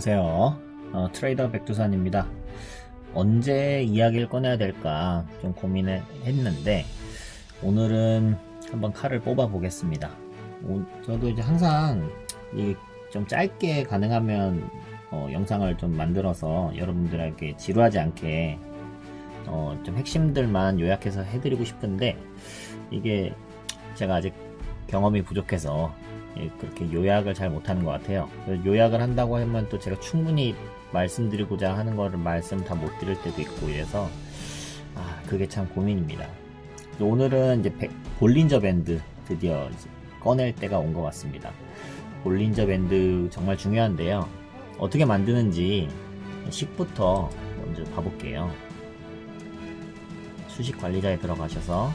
안녕하세요. 트레이더 백두산입니다. 언제 이야기를 꺼내야 될까 좀 고민을 했는데 오늘은 한번 칼을 뽑아 보겠습니다. 저도 이제 항상 좀 짧게 가능하면 영상을 좀 만들어서 여러분들에게 지루하지 않게 좀 핵심들만 요약해서 해드리고 싶은데 이게 제가 아직 경험이 부족해서 그렇게 요약을 잘 못하는 것 같아요. 요약을 한다고 하면 또 제가 충분히 말씀드리고자 하는 거를 말씀 다 못 드릴 때도 있고 이래서 그게 참 고민입니다. 오늘은 이제 볼린저 밴드 드디어 꺼낼 때가 온 것 같습니다. 볼린저 밴드 정말 중요한데요. 어떻게 만드는지 식부터 먼저 봐볼게요. 수식 관리자에 들어가셔서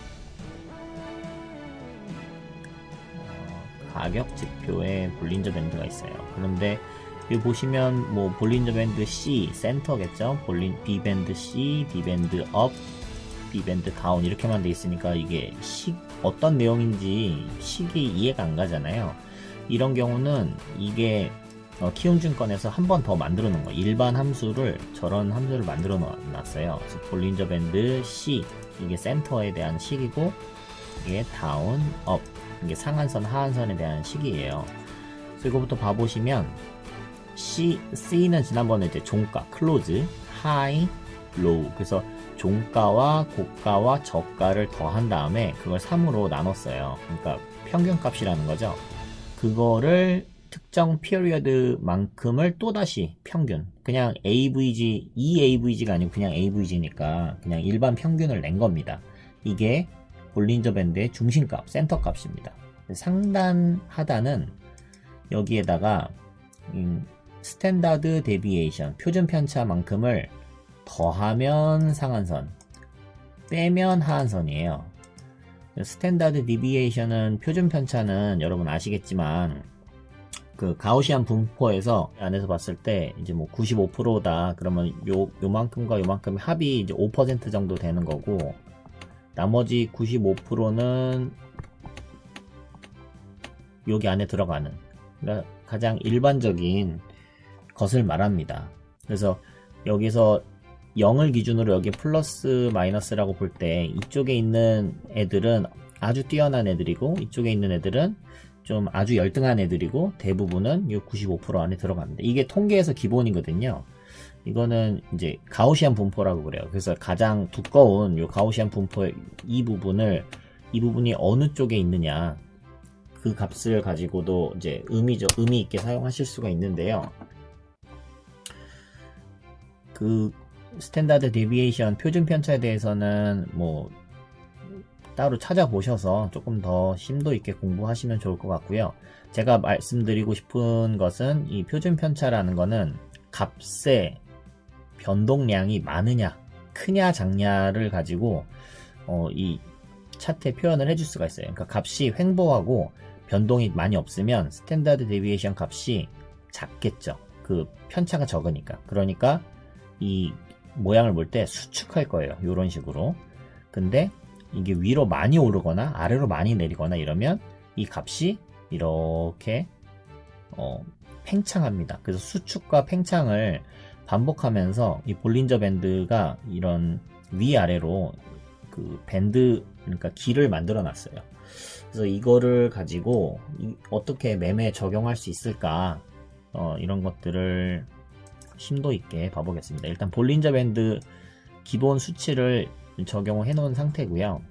가격 지표에 볼린저 밴드가 있어요. 그런데 여기 보시면 뭐 볼린저 밴드 C 센터겠죠. B 밴드 C, B 밴드 업, B 밴드 다운 이렇게만 돼 있으니까 이게 어떤 내용인지 식이 이해가 안 가잖아요. 이런 경우는 이게 키움증권에서 한 번 더 만들어 놓은 거예요. 일반 함수를 저런 함수를 만들어 놨어요. 그래서 볼린저 밴드 C 이게 센터에 대한 식이고 이게 다운, 업 이게 상한선, 하한선에 대한 식이에요. 그래서 이거부터 봐보시면 C는 지난번에 이제 종가, 클로즈, 하이, 로우 그래서 종가와 고가와 저가를 더한 다음에 그걸 3으로 나눴어요. 그러니까 평균값이라는 거죠. 그거를 특정 피어리어드만큼을 또다시 평균 그냥 AVG, EAVG가 아니고 그냥 AVG니까 그냥 일반 평균을 낸 겁니다. 이게 볼린저 밴드의 중심값, 센터 값입니다. 상단 하단은 여기에다가 스탠다드 데비에이션, 표준 편차만큼을 더하면 상한선, 빼면 하한선이에요. 스탠다드 데비에이션은 표준 편차는 여러분 아시겠지만 그 가우시안 분포에서 안에서 봤을 때 이제 뭐 95%다 그러면 요만큼과 요만큼의 합이 이제 5% 정도 되는 거고 나머지 95%는 여기 안에 들어가는 그러니까 가장 일반적인 것을 말합니다. 그래서 여기서 0을 기준으로 여기 플러스 마이너스라고 볼 때 이쪽에 있는 애들은 아주 뛰어난 애들이고 이쪽에 있는 애들은 좀 아주 열등한 애들이고 대부분은 이 95% 안에 들어갑니다. 이게 통계에서 기본이거든요. 이거는 이제 가우시안 분포라고 그래요. 그래서 가장 두꺼운 요 가우시안 분포의 이 부분이 어느 쪽에 있느냐 그 값을 가지고도 이제 의미 있게 사용하실 수가 있는데요. 그 스탠다드 데비에이션 표준 편차에 대해서는 뭐 따로 찾아보셔서 조금 더 심도 있게 공부하시면 좋을 것 같고요. 제가 말씀드리고 싶은 것은 이 표준 편차라는 거는 값의 변동량이 많으냐 크냐 작냐를 가지고 이 차트에 표현을 해줄 수가 있어요. 그러니까 값이 횡보하고 변동이 많이 없으면 스탠다드 데비에이션 값이 작겠죠. 그 편차가 적으니까. 그러니까 이 모양을 볼 때 수축할 거예요. 이런 식으로. 근데 이게 위로 많이 오르거나 아래로 많이 내리거나 이러면 이 값이 이렇게 팽창합니다. 그래서 수축과 팽창을 반복하면서 이 볼린저 밴드가 이런 위아래로 그 밴드 그러니까 길을 만들어 놨어요. 그래서 이거를 가지고 어떻게 매매에 적용할 수 있을까 이런 것들을 심도 있게 봐보겠습니다. 일단 볼린저 밴드 기본 수치를 적용해 놓은 상태고요.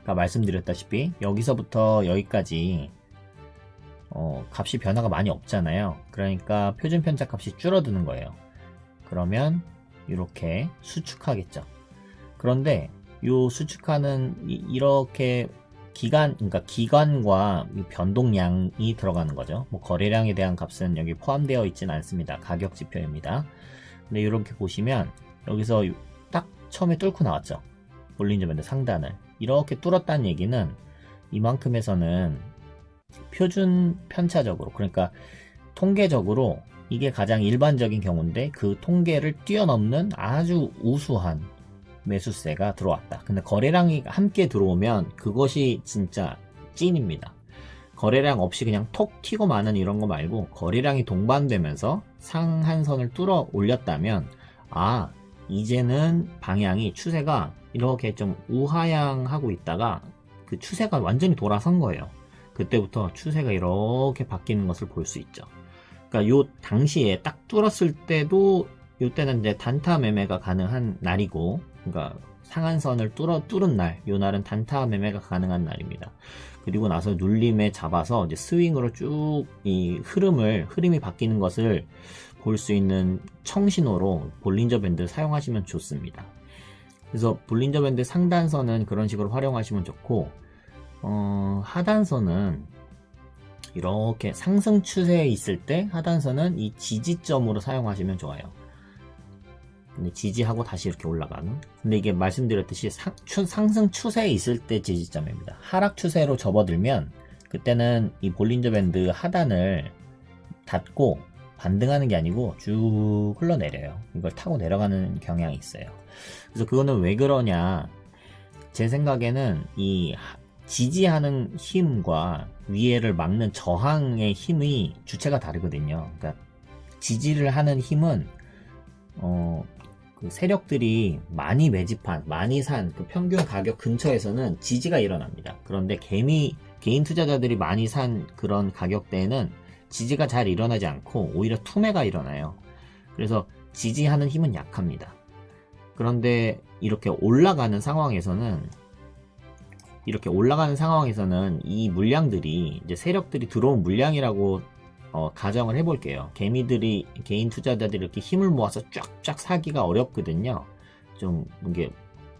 아까 말씀드렸다시피 여기서부터 여기까지 값이 변화가 많이 없잖아요. 그러니까 표준 편차 값이 줄어드는 거예요. 그러면 이렇게 수축하겠죠. 그런데 이 수축하는 이렇게 그러니까 기간과 변동량이 들어가는 거죠. 뭐 거래량에 대한 값은 여기 포함되어 있지는 않습니다. 가격 지표입니다. 근데 이렇게 보시면 여기서 딱 처음에 뚫고 나왔죠. 볼린저 밴드 상단을 이렇게 뚫었다는 얘기는 이만큼에서는 표준 편차적으로 그러니까 통계적으로 이게 가장 일반적인 경우인데 그 통계를 뛰어넘는 아주 우수한 매수세가 들어왔다. 근데 거래량이 함께 들어오면 그것이 진짜 찐입니다. 거래량 없이 그냥 톡 튀고 마는 이런 거 말고 거래량이 동반되면서 상한선을 뚫어 올렸다면 아 이제는 방향이 추세가 이렇게 좀 우하향하고 있다가 그 추세가 완전히 돌아선 거예요. 그때부터 추세가 이렇게 바뀌는 것을 볼 수 있죠. 그러니까 요 당시에 딱 뚫었을 때도 요때는 이제 단타 매매가 가능한 날이고, 그러니까 상한선을 뚫은 날, 요 날은 단타 매매가 가능한 날입니다. 그리고 나서 눌림에 잡아서 이제 스윙으로 쭉 이 흐름이 바뀌는 것을 볼 수 있는 청신호로 볼린저 밴드 사용하시면 좋습니다. 그래서 볼린저 밴드 상단선은 그런 식으로 활용하시면 좋고, 하단선은 이렇게 상승 추세에 있을 때 하단선은 이 지지점으로 사용하시면 좋아요. 근데 지지하고 다시 이렇게 올라가는. 근데 이게 말씀드렸듯이 상승 추세에 있을 때 지지점입니다. 하락 추세로 접어들면 그때는 이 볼린저 밴드 하단을 닫고 반등하는 게 아니고 쭉 흘러내려요. 이걸 타고 내려가는 경향이 있어요. 그래서 그거는 왜 그러냐? 제 생각에는 이 지지하는 힘과 위에를 막는 저항의 힘이 주체가 다르거든요. 그러니까 지지를 하는 힘은 그 세력들이 많이 매집한, 많이 산 그 평균 가격 근처에서는 지지가 일어납니다. 그런데 개인 투자자들이 많이 산 그런 가격대에는 지지가 잘 일어나지 않고 오히려 투매가 일어나요. 그래서 지지하는 힘은 약합니다. 그런데 이렇게 올라가는 상황에서는 이 물량들이 이제 세력들이 들어온 물량이라고 가정을 해볼게요. 개인 투자자들이 이렇게 힘을 모아서 쫙쫙 사기가 어렵거든요. 좀 이게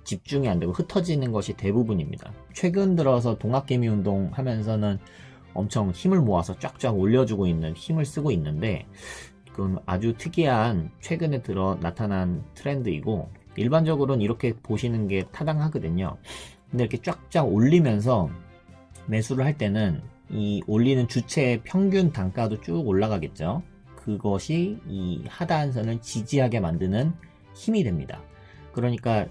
집중이 안 되고 흩어지는 것이 대부분입니다. 최근 들어서 동학개미 운동 하면서는 엄청 힘을 모아서 쫙쫙 올려주고 있는, 힘을 쓰고 있는데, 그건 아주 특이한 최근에 들어 나타난 트렌드이고, 일반적으로는 이렇게 보시는 게 타당하거든요. 근데 이렇게 쫙쫙 올리면서 매수를 할 때는 이 올리는 주체의 평균 단가도 쭉 올라가겠죠. 그것이 이 하단선을 지지하게 만드는 힘이 됩니다. 그러니까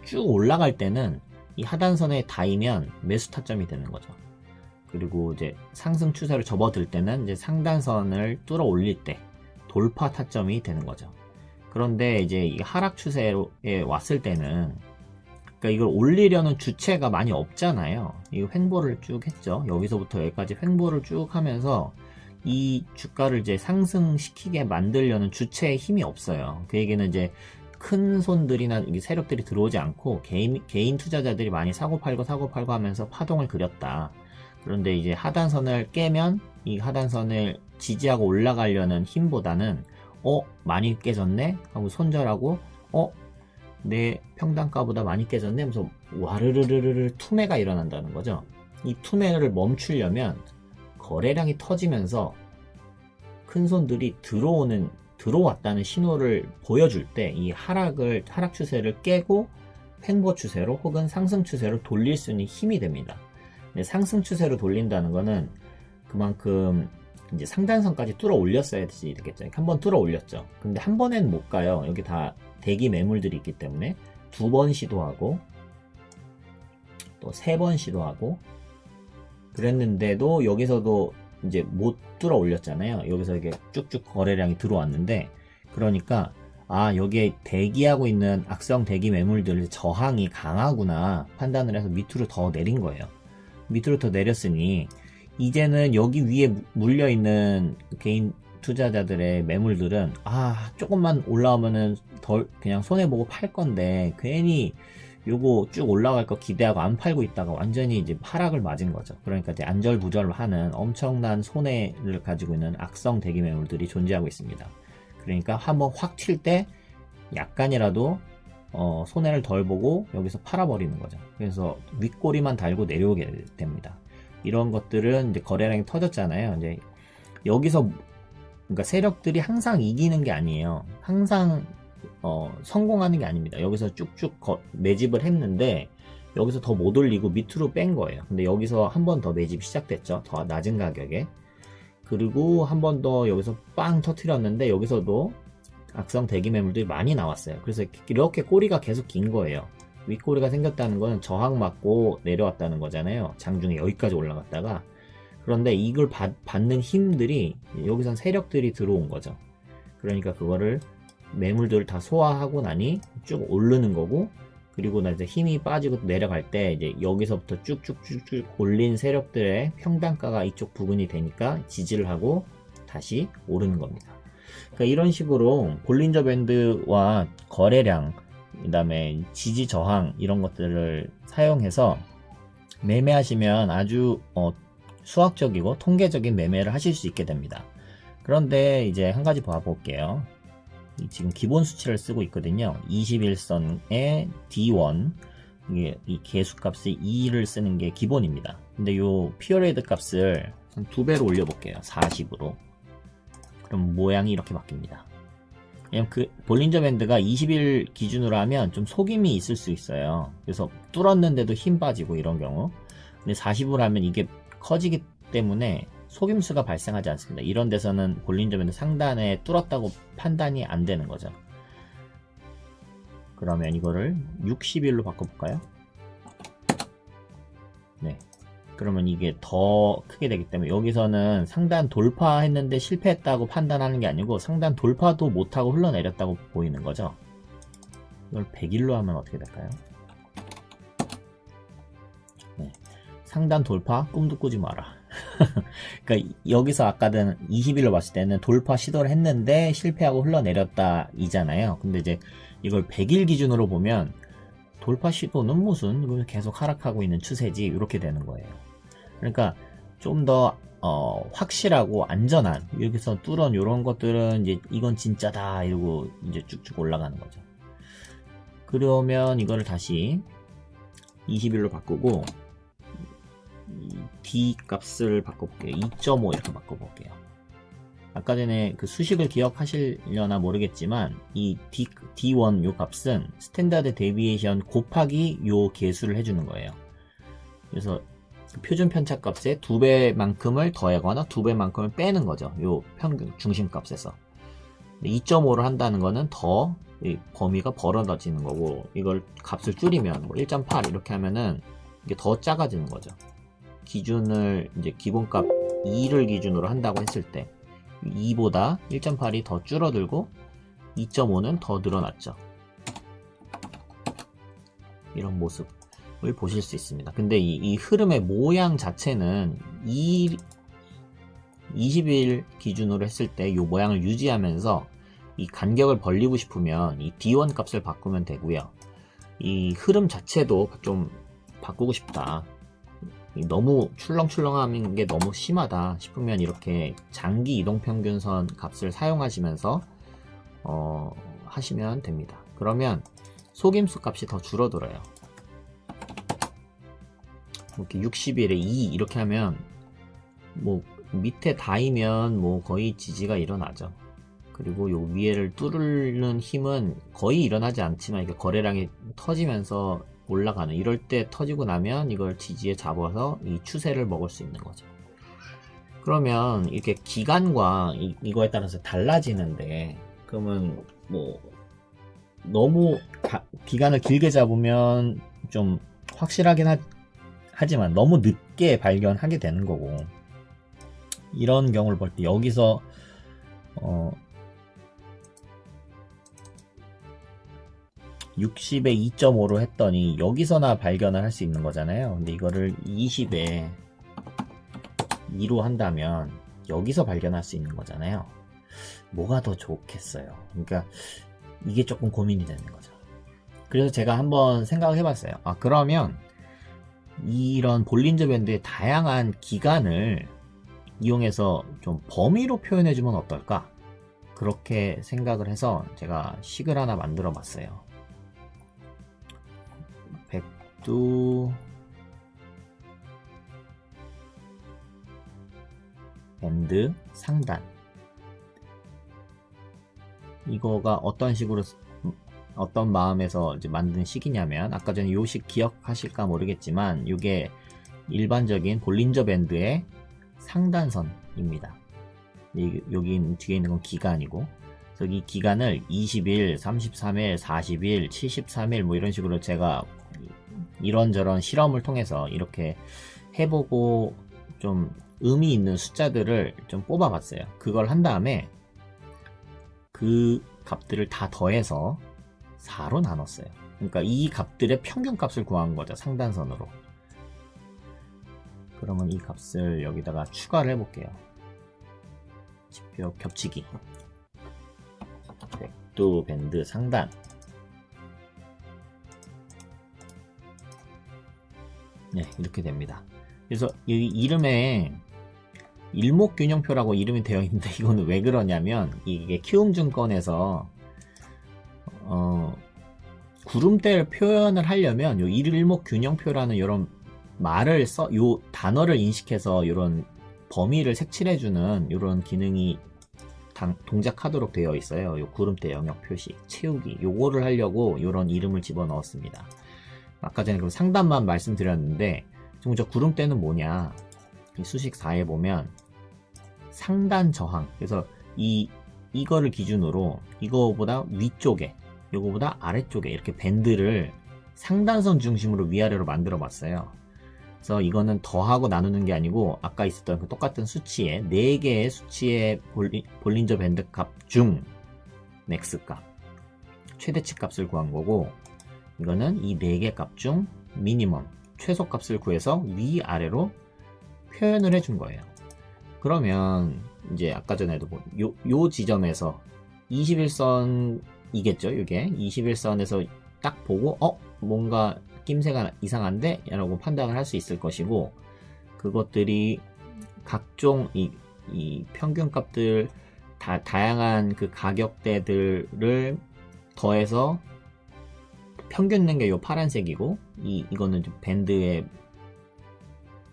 쭉 올라갈 때는 이 하단선에 닿으면 매수 타점이 되는 거죠. 그리고 이제 상승 추세를 접어들 때는 이제 상단선을 뚫어 올릴 때 돌파 타점이 되는 거죠. 그런데 이제 이 하락 추세에 왔을 때는, 그러니까 이걸 올리려는 주체가 많이 없잖아요. 이 횡보를 쭉 했죠. 여기서부터 여기까지 횡보를 쭉 하면서 이 주가를 이제 상승시키게 만들려는 주체의 힘이 없어요. 그 얘기는 이제 큰 손들이나 세력들이 들어오지 않고 개인 투자자들이 많이 사고 팔고 하면서 파동을 그렸다. 그런데 이제 하단선을 깨면 이 하단선을 지지하고 올라가려는 힘보다는 많이 깨졌네 하고 손절하고 내 평단가보다 많이 깨졌네 하면서 와르르르르 투매가 일어난다는 거죠. 이 투매를 멈추려면 거래량이 터지면서 큰 손들이 들어왔다는 신호를 보여줄 때 이 하락 추세를 깨고 횡보 추세로 혹은 상승 추세로 돌릴 수 있는 힘이 됩니다. 근데 상승 추세로 돌린다는 거는 그만큼 이제 상단선까지 뚫어 올렸어야 되겠죠. 한번 뚫어 올렸죠. 근데 한 번엔 못 가요. 여기 다 대기 매물들이 있기 때문에 2번 시도하고 또 3번 시도하고 그랬는데도 여기서도 이제 못 뚫어 올렸잖아요. 여기서 이게 쭉쭉 거래량이 들어왔는데, 그러니까 여기에 대기하고 있는 악성 대기 매물들 저항이 강하구나 판단을 해서 밑으로 더 내린 거예요. 밑으로 더 내렸으니 이제는 여기 위에 물려있는 개인 투자자들의 매물들은 조금만 올라오면은 그냥 손해보고 팔 건데 괜히 요거 쭉 올라갈 거 기대하고 안 팔고 있다가 완전히 이제 하락을 맞은 거죠. 그러니까 이제 안절부절하는 엄청난 손해를 가지고 있는 악성 대기 매물들이 존재하고 있습니다. 그러니까 한번 확 튈 때 약간이라도 손해를 덜 보고 여기서 팔아버리는 거죠. 그래서 윗꼬리만 달고 내려오게 됩니다. 이런 것들은 이제 거래량이 터졌잖아요. 이제 여기서 그러니까 세력들이 항상 이기는 게 아니에요. 항상 성공하는 게 아닙니다. 여기서 쭉쭉 매집을 했는데 여기서 더 못 올리고 밑으로 뺀 거예요. 근데 여기서 한 번 더 매집 시작됐죠. 더 낮은 가격에. 그리고 한 번 더 여기서 빵 터트렸는데 여기서도 악성 대기 매물들이 많이 나왔어요. 그래서 이렇게 꼬리가 계속 긴 거예요. 윗꼬리가 생겼다는 거는 저항 맞고 내려왔다는 거잖아요. 장중에 여기까지 올라갔다가. 그런데 이걸 받는 힘들이 여기선 세력들이 들어온 거죠. 그러니까 그거를 매물들을 다 소화하고 나니 쭉 오르는 거고, 그리고 나 이제 힘이 빠지고 내려갈 때 이제 여기서부터 쭉쭉쭉쭉 올린 세력들의 평단가가 이쪽 부근이 되니까 지지를 하고 다시 오르는 겁니다. 그러니까 이런 식으로 볼린저 밴드와 거래량, 그 다음에 지지 저항 이런 것들을 사용해서 매매하시면 아주 수학적이고 통계적인 매매를 하실 수 있게 됩니다. 그런데 이제 한 가지 봐볼게요. 지금 기본 수치를 쓰고 있거든요. 21선의 D1, 이 개수값을 2를 쓰는 게 기본입니다. 근데 요 피어레이드 값을 한 2배로 올려볼게요. 40으로. 그럼 모양이 이렇게 바뀝니다. 왜냐면 그 볼린저 밴드가 20일 기준으로 하면 좀 속임이 있을 수 있어요. 그래서 뚫었는데도 힘 빠지고 이런 경우. 근데 40으로 하면 이게 커지기 때문에 속임수가 발생하지 않습니다. 이런 데서는 볼린저 밴드 상단에 뚫었다고 판단이 안 되는 거죠. 그러면 이거를 60일로 바꿔볼까요? 네. 그러면 이게 더 크게 되기 때문에 여기서는 상단 돌파했는데 실패했다고 판단하는 게 아니고 상단 돌파도 못하고 흘러내렸다고 보이는 거죠. 이걸 100일로 하면 어떻게 될까요? 네. 상단 돌파 꿈도 꾸지 마라. 그러니까 여기서 아까는 20일로 봤을 때는 돌파 시도를 했는데 실패하고 흘러내렸다 이잖아요. 근데 이제 이걸 100일 기준으로 보면 돌파 시도는 무슨, 이건 계속 하락하고 있는 추세지, 이렇게 되는 거예요. 그러니까 좀 더 확실하고 안전한, 여기서 뚫은 이런 것들은 이제 이건 진짜다 이러고 이제 쭉쭉 올라가는 거죠. 그러면 이거를 다시 20일로 바꾸고 D 값을 바꿔볼게요. 2.5 이렇게 바꿔볼게요. 아까 전에 그 수식을 기억하시려나 모르겠지만 이 D1 요 값은 스탠다드 데비에이션 곱하기 요 개수를 해주는 거예요. 그래서 표준 편차 값의 2배만큼을 더하거나 2배만큼을 빼는 거죠. 요 평균 중심 값에서. 2.5를 한다는 거는 더 범위가 벌어지는 거고, 이걸 값을 줄이면 뭐 1.8 이렇게 하면은 이게 더 작아지는 거죠. 기준을 이제 기본값 2를 기준으로 한다고 했을 때 2보다 1.8이 더 줄어들고 2.5는 더 늘어났죠. 이런 모습을 보실 수 있습니다. 근데 이 흐름의 모양 자체는 20일 기준으로 했을 때 이 모양을 유지하면서 이 간격을 벌리고 싶으면 이 D1 값을 바꾸면 되고요. 이 흐름 자체도 좀 바꾸고 싶다, 너무 출렁출렁한 게 너무 심하다 싶으면 이렇게 장기 이동평균선 값을 사용하시면서 하시면 됩니다. 그러면 속임수 값이 더 줄어들어요. 이렇게 60일에 2 이렇게 하면 뭐 밑에 닿으면 뭐 거의 지지가 일어나죠. 그리고 요 위에를 뚫는 힘은 거의 일어나지 않지만 이게 거래량이 터지면서 올라가는, 이럴 때 터지고 나면 이걸 지지에 잡아서 이 추세를 먹을 수 있는 거죠. 그러면 이렇게 기간과 이거에 따라서 달라지는데, 그러면 뭐 너무 기간을 길게 잡으면 좀 확실하긴 하지만 너무 늦게 발견하게 되는 거고, 이런 경우를 볼 때 여기서 60에 2.5로 했더니 여기서나 발견을 할 수 있는 거잖아요. 근데 이거를 20에 2로 한다면 여기서 발견할 수 있는 거잖아요. 뭐가 더 좋겠어요? 그러니까 이게 조금 고민이 되는 거죠. 그래서 제가 한번 생각을 해봤어요. 그러면 이런 볼린저 밴드의 다양한 기간을 이용해서 좀 범위로 표현해주면 어떨까? 그렇게 생각을 해서 제가 식을 하나 만들어 봤어요. 백두 밴드 상단, 이거가 어떤 식으로 어떤 마음에서 이제 만든 식이냐면, 아까 전에 요 식 기억하실까 모르겠지만 이게 일반적인 볼린저 밴드의 상단선입니다. 여기 뒤에 있는 건 기간이고, 그래서 이 기간을 20일, 33일, 40일, 73일 뭐 이런 식으로 제가 이런저런 실험을 통해서 이렇게 해보고 좀 의미 있는 숫자들을 좀 뽑아봤어요. 그걸 한 다음에 그 값들을 다 더해서 4로 나눴어요. 그러니까 이 값들의 평균값을 구한 거죠. 상단선으로. 그러면 이 값을 여기다가 추가를 해볼게요. 지표 겹치기. 백두 밴드 상단. 네, 이렇게 됩니다. 그래서 여기 이름에 일목균형표라고 이름이 되어 있는데 이거는 왜 그러냐면 이게 키움증권에서 구름대를 표현을 하려면 요 일목균형표라는 이런 말을 요 단어를 인식해서 이런 범위를 색칠해주는 이런 기능이 동작하도록 되어 있어요. 요 구름대 영역 표시 채우기 요거를 하려고 이런 이름을 집어 넣었습니다. 아까 전에 그럼 상단만 말씀드렸는데 지금 저 구름대는 뭐냐, 이 수식 4에 보면 상단 저항, 그래서 이거를 기준으로 이거보다 위쪽에 요거보다 아래쪽에 이렇게 밴드를 상단선 중심으로 위아래로 만들어 봤어요. 그래서 이거는 더하고 나누는 게 아니고 아까 있었던 그 똑같은 수치에 4개의 수치의 볼린저 밴드 값 중 맥스 값 최대치 값을 구한 거고, 이거는 이 4개 값 중 미니멈 최소 값을 구해서 위아래로 표현을 해준 거예요. 그러면 이제 아까 전에도 요 지점에서 21선이겠죠. 이게 21선에서 딱 보고 뭔가 낌새가 이상한데? 라고 판단을 할 수 있을 것이고, 그것들이 각종 이 평균값들 다양한 그 가격대들을 더해서 평균 낸 게 요 파란색이고, 이거는 밴드의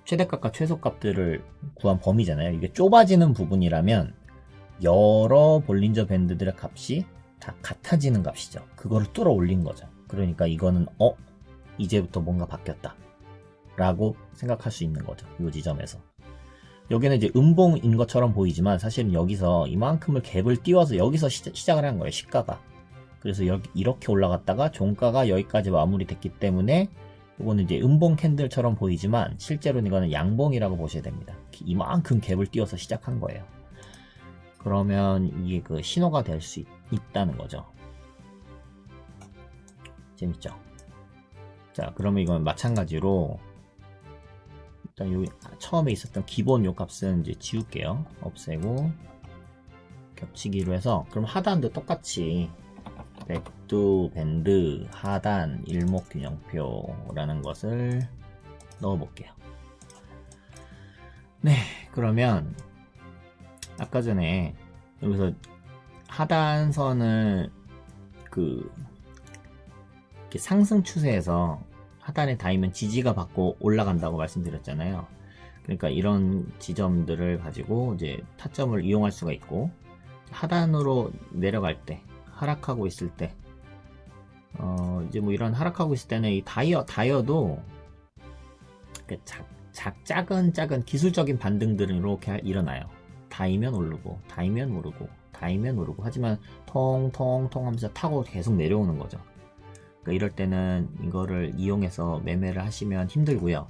최대값과 최소값들을 구한 범위잖아요. 이게 좁아지는 부분이라면 여러 볼린저 밴드들의 값이 다 같아지는 값이죠. 그거를 뚫어 올린 거죠. 그러니까 이거는 이제부터 뭔가 바뀌었다 라고 생각할 수 있는 거죠. 이 지점에서. 여기는 이제 음봉인 것처럼 보이지만 사실은 여기서 이만큼을 갭을 띄워서 여기서 시작을 한 거예요. 시가가. 그래서 이렇게 올라갔다가 종가가 여기까지 마무리됐기 때문에 이거는 이제 음봉 캔들처럼 보이지만 실제로는 이거는 양봉이라고 보셔야 됩니다. 이만큼 갭을 띄워서 시작한 거예요. 그러면 이게 그 신호가 될 수 있다는 거죠. 재밌죠? 자, 그러면 이건 마찬가지로 일단 여기 처음에 있었던 기본 요 값은 이제 지울게요. 없애고 겹치기로 해서, 그럼 하단도 똑같이 백두 밴드 하단 일목균형표라는 것을 넣어 볼게요. 네, 그러면 아까 전에 여기서 하단선을 이렇게 상승 추세에서 하단에 닿으면 지지가 받고 올라간다고 말씀드렸잖아요. 그러니까 이런 지점들을 가지고 이제 타점을 이용할 수가 있고, 하단으로 내려갈 때, 하락하고 있을 때, 이제 뭐 이런 하락하고 있을 때는 이 다이어도 작은 기술적인 반등들은 이렇게 일어나요. 닿으면 오르고, 닿으면 오르고, 닿으면 오르고, 하지만 통통통 하면서 타고 계속 내려오는 거죠. 그러니까 이럴 때는 이거를 이용해서 매매를 하시면 힘들고요.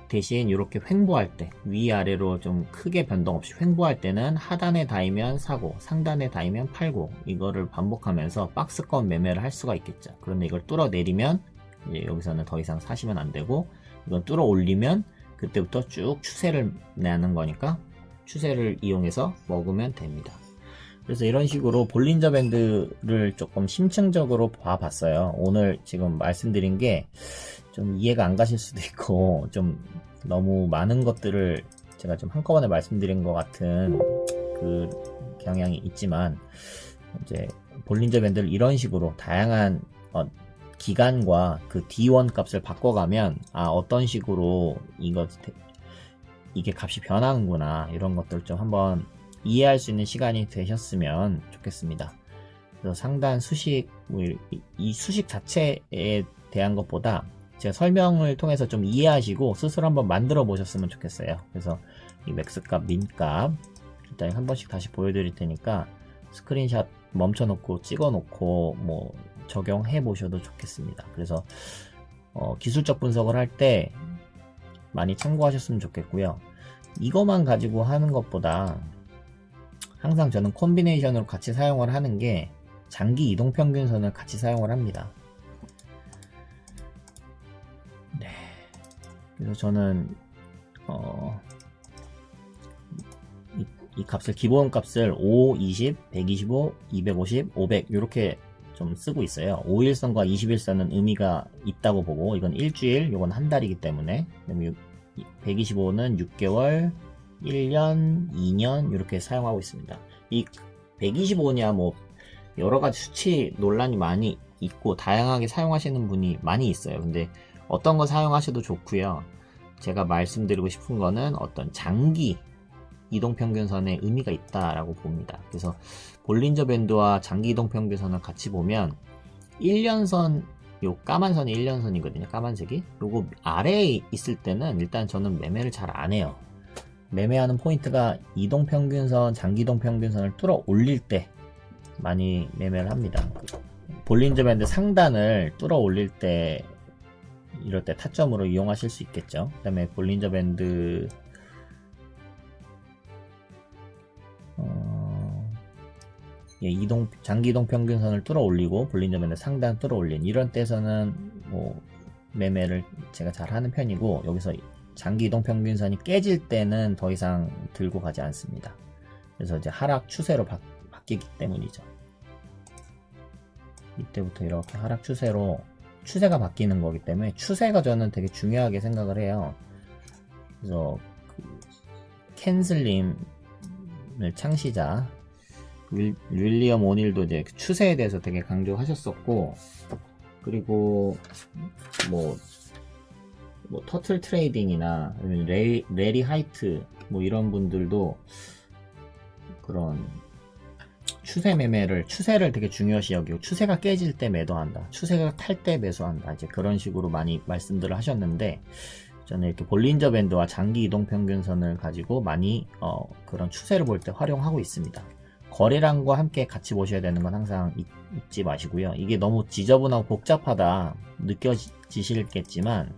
대신 이렇게 횡보할 때, 위아래로 좀 크게 변동 없이 횡보할 때는 하단에 닿으면 사고, 상단에 닿으면 팔고, 이거를 반복하면서 박스권 매매를 할 수가 있겠죠. 그런데 이걸 뚫어 내리면 이제 여기서는 더 이상 사시면 안 되고, 이건 뚫어 올리면 그때부터 쭉 추세를 내는 거니까 추세를 이용해서 먹으면 됩니다. 그래서 이런 식으로 볼린저 밴드를 조금 심층적으로 봐봤어요. 오늘 지금 말씀드린 게 좀 이해가 안 가실 수도 있고, 좀 너무 많은 것들을 제가 좀 한꺼번에 말씀드린 것 같은 그 경향이 있지만, 이제 볼린저 밴드를 이런 식으로 다양한 기간과 그 D1 값을 바꿔가면 어떤 식으로 이게 값이 변하는구나, 이런 것들 좀 한번 이해할 수 있는 시간이 되셨으면 좋겠습니다. 그래서 상단 수식, 이 수식 자체에 대한 것보다 제가 설명을 통해서 좀 이해하시고 스스로 한번 만들어 보셨으면 좋겠어요. 그래서 이 맥스값, 민값 일단 한 번씩 다시 보여드릴 테니까 스크린샷 멈춰놓고 찍어놓고 뭐 적용해 보셔도 좋겠습니다. 그래서 기술적 분석을 할 때 많이 참고하셨으면 좋겠고요. 이거만 가지고 하는 것보다 항상 저는 콤비네이션으로 같이 사용을 하는 게 장기 이동평균선을 같이 사용을 합니다. 네. 그래서 저는 이 값을, 기본 값을 5, 20, 125, 250, 500 이렇게 좀 쓰고 있어요. 5일선과 20일선은 의미가 있다고 보고, 이건 일주일, 이건 한 달이기 때문에. 125는 6개월, 1년, 2년 이렇게 사용하고 있습니다. 이 125냐 뭐 여러가지 수치 논란이 많이 있고 다양하게 사용하시는 분이 많이 있어요. 근데 어떤 거 사용하셔도 좋고요. 제가 말씀드리고 싶은 거는 어떤 장기 이동평균선에 의미가 있다라고 봅니다. 그래서 볼린저 밴드와 장기 이동평균선을 같이 보면 1년선, 요 까만 선이 1년선이거든요. 까만색이. 요거 아래에 있을 때는 일단 저는 매매를 잘 안 해요. 매매하는 포인트가 이동평균선, 장기 이동평균선을 뚫어 올릴 때 많이 매매를 합니다. 볼린저 밴드 상단을 뚫어 올릴 때, 이럴 때 타점으로 이용하실 수 있겠죠. 그 다음에 볼린저 밴드 장기 이동평균선을 뚫어 올리고 볼린저 밴드 상단 뚫어 올린 이런 때에서는 뭐 매매를 제가 잘 하는 편이고, 여기서 장기 이동평균선이 깨질 때는 더 이상 들고 가지 않습니다. 그래서 이제 하락 추세로 바뀌기 때문이죠. 이때부터 이렇게 하락 추세로 추세가 바뀌는 거기 때문에 추세가 저는 되게 중요하게 생각을 해요. 그래서 켄슬림을 창시자 윌리엄 오닐도 이제 추세에 대해서 되게 강조하셨었고, 그리고 뭐 터틀 트레이딩이나 레리 하이트 뭐 이런 분들도 그런 추세 매매를, 추세를 되게 중요시 여기고, 추세가 깨질 때 매도한다, 추세가 탈 때 매수한다, 이제 그런 식으로 많이 말씀들을 하셨는데, 저는 이렇게 볼린저 밴드와 장기 이동평균선을 가지고 많이 그런 추세를 볼 때 활용하고 있습니다. 거래량과 함께 같이 보셔야 되는 건 항상 잊지 마시고요. 이게 너무 지저분하고 복잡하다 느껴지시겠지만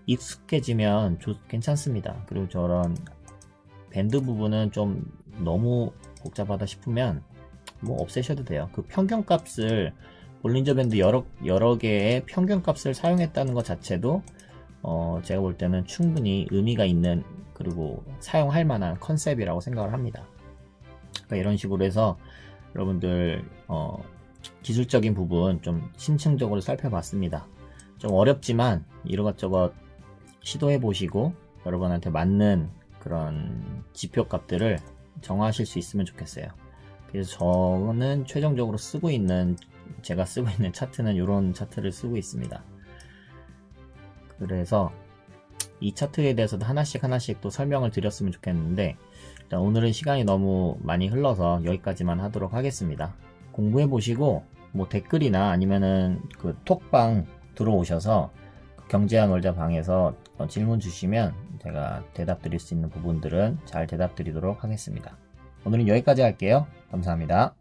익숙해지면 괜찮습니다. 그리고 저런 밴드 부분은 좀 너무 복잡하다 싶으면 뭐 없애셔도 돼요. 그 평균값을, 볼린저 밴드 여러 개의 평균값을 사용했다는 것 자체도 제가 볼 때는 충분히 의미가 있는, 그리고 사용할 만한 컨셉이라고 생각을 합니다. 그러니까 이런 식으로 해서 여러분들 기술적인 부분 좀 심층적으로 살펴봤습니다. 좀 어렵지만 이것저것 시도해 보시고 여러분한테 맞는 그런 지표값들을 정하실 수 있으면 좋겠어요. 그래서 저는 최종적으로 제가 쓰고 있는 차트는 이런 차트를 쓰고 있습니다. 그래서 이 차트에 대해서도 하나씩 또 설명을 드렸으면 좋겠는데, 일단 오늘은 시간이 너무 많이 흘러서 여기까지만 하도록 하겠습니다. 공부해 보시고 뭐 댓글이나 아니면은 그 톡방 들어오셔서 경제와 놀자 방에서 질문 주시면 제가 대답 드릴 수 있는 부분들은 잘 대답 드리도록 하겠습니다. 오늘은 여기까지 할게요. 감사합니다.